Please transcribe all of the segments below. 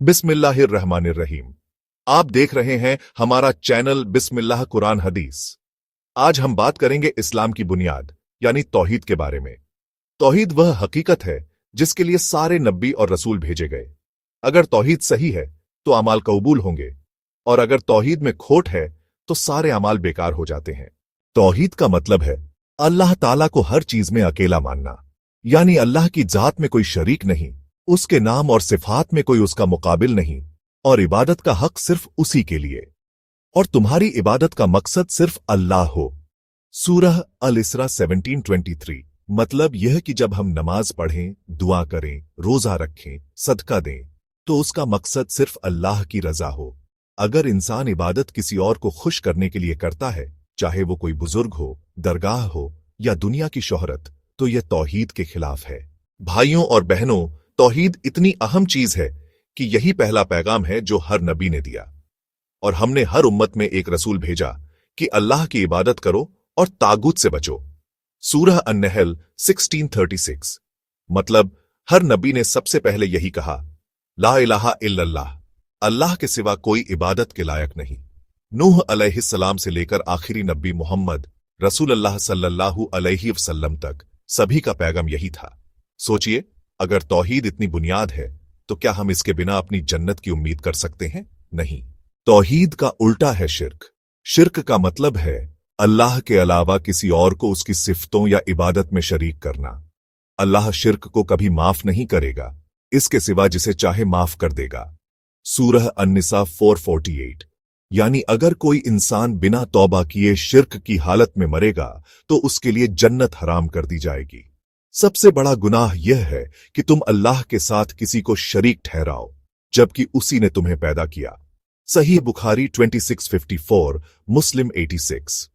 बिस्मिल्लाहिर्रहमानिर्रहीम। आप देख रहे हैं हमारा चैनल बिस्मिल्लाह कुरान हदीस। आज हम बात करेंगे इस्लाम की बुनियाद यानी तौहीद के बारे में। तौहीद वह हकीकत है जिसके लिए सारे नबी और रसूल भेजे गए। अगर तौहीद सही है तो अमाल कबूल होंगे, और अगर तौहीद में खोट है तो सारे अमाल बेकार हो जाते हैं। तौहीद का मतलब है अल्लाह ताला को हर चीज में अकेला मानना, यानी अल्लाह की जात में कोई शरीक नहीं, उसके नाम और सिफात में कोई उसका मुकाबिल नहीं, और इबादत का हक सिर्फ उसी के लिए, और तुम्हारी इबादत का मकसद सिर्फ अल्लाह हो। सूरह अल-इसरा 17:23। मतलब यह कि जब हम नमाज पढ़ें, दुआ करें, रोजा रखें, सदका दें, तो उसका मकसद सिर्फ अल्लाह की रजा हो। अगर इंसान इबादत किसी और को खुश करने के लिए करता है, चाहे वो कोई बुजुर्ग हो, दरगाह हो या दुनिया की शोहरत, तो यह तौहीद के खिलाफ है। भाइयों और बहनों, तौहीद इतनी अहम चीज है कि यही पहला पैगाम है जो हर नबी ने दिया, और हमने हर उम्मत में एक रसूल भेजा कि अल्लाह की इबादत करो और तागूत से बचो। सूरह अन-नहल 16:36। मतलब हर नबी ने सबसे पहले यही कहा, ला इलाहा इल्लल्लाह, अल्लाह के सिवा कोई इबादत के लायक नहीं। नूह अलैहिस्सलाम से लेकर आखिरी नबी मोहम्मद रसूलुल्लाह सल्लल्लाहु अलैहि वसल्लम तक सभी का पैगाम यही था। सोचिए, अगर तौहीद इतनी बुनियाद है तो क्या हम इसके बिना अपनी जन्नत की उम्मीद कर सकते हैं? नहीं। तौहीद का उल्टा है शिर्क। शिर्क का मतलब है अल्लाह के अलावा किसी और को उसकी सिफतों या इबादत में शरीक करना। अल्लाह शिर्क को कभी माफ नहीं करेगा, इसके सिवा जिसे चाहे माफ कर देगा। सूरह अन-निसा 4:48। यानी अगर कोई इंसान बिना तौबा किए शिर्क की हालत में मरेगा तो उसके लिए जन्नत हराम कर दी जाएगी। सबसे बड़ा गुनाह यह है कि तुम अल्लाह के साथ किसी को शरीक ठहराओ जबकि उसी ने तुम्हें पैदा किया। सही बुखारी 26:54, मुस्लिम 86।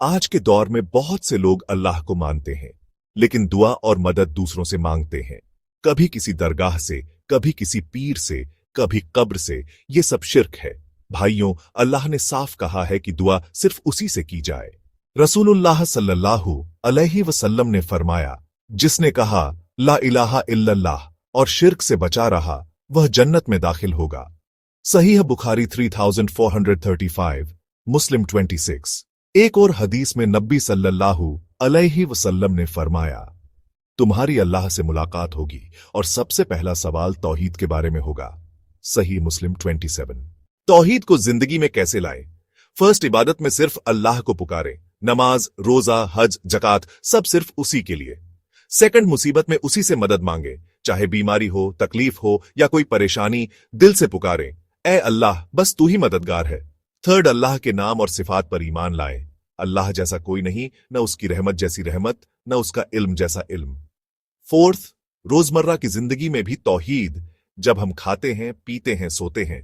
आज के दौर में बहुत से लोग अल्लाह को मानते हैं, लेकिन दुआ और मदद दूसरों से मांगते हैं। कभी किसी दरगाह से, कभी किसी पीर से, कभी कब्र से। ये सब शिर्क है। भाइयों, अल्लाह ने साफ कहा है कि दुआ सिर्फ उसी से की जाए। रसूलुल्लाह सल्लल्लाहु अलैहि वसल्लम ने फरमाया, जिसने कहा ला इलाहा इल्लल्लाह और शिर्क से बचा रहा, वह जन्नत में दाखिल होगा। सहीह बुखारी 3435, मुस्लिम 26। एक और हदीस में नबी सल्लल्लाहु अलैहि वसल्लम ने फरमाया, तुम्हारी अल्लाह से मुलाकात होगी और सबसे पहला सवाल तौहीद के बारे में होगा। सही मुस्लिम 27। तौहीद को जिंदगी में कैसे लाएं? फर्स्ट, इबादत में सिर्फ अल्लाह को पुकारें। नमाज, रोजा, हज, जकात सब सिर्फ उसी के लिए। सेकंड, मुसीबत में उसी से मदद मांगे, चाहे बीमारी हो, तकलीफ हो या कोई परेशानी, दिल से पुकारें, ए अल्लाह, बस तू ही मददगार है। थर्ड, अल्लाह के नाम और सिफात पर ईमान लाएं। अल्लाह जैसा कोई नहीं, न उसकी रहमत जैसी रहमत, न उसका इल्म जैसा इल्म। फोर्थ, रोजमर्रा की जिंदगी में भी तौहीद, जब हम खाते हैं, पीते हैं, सोते हैं,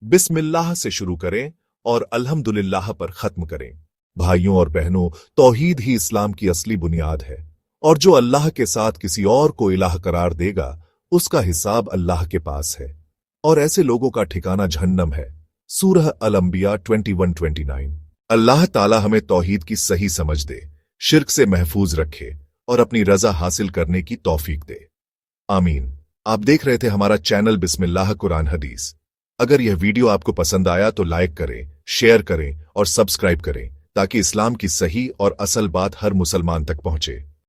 बिस्मिल्लाह से शुरू करें और अल्हम्दुलिल्लाह पर खत्म करें। भाइयों और बहनों, तौहीद ही इस्लाम की असली बुनियाद है, और जो अल्लाह के साथ किसी और को इलाह करार देगा, उसका हिसाब अल्लाह के पास है, और ऐसे लोगों का ठिकाना जहन्नम है। सूरह अल-अंबिया 21:29। अल्लाह ताला हमें तौहीद की सही समझ दे, शिर्क से महफूज रखे और अपनी रजा हासिल करने की तौफीक दे। आमीन। आप देख रहे थे हमारा चैनल बिस्मिल्लाह कुरान हदीस। अगर यह वीडियो आपको पसंद आया तो लाइक करें, शेयर करें और सब्सक्राइब करें, ताकि इस्लाम की सही और असल बात हर मुसलमान तक पहुंचे।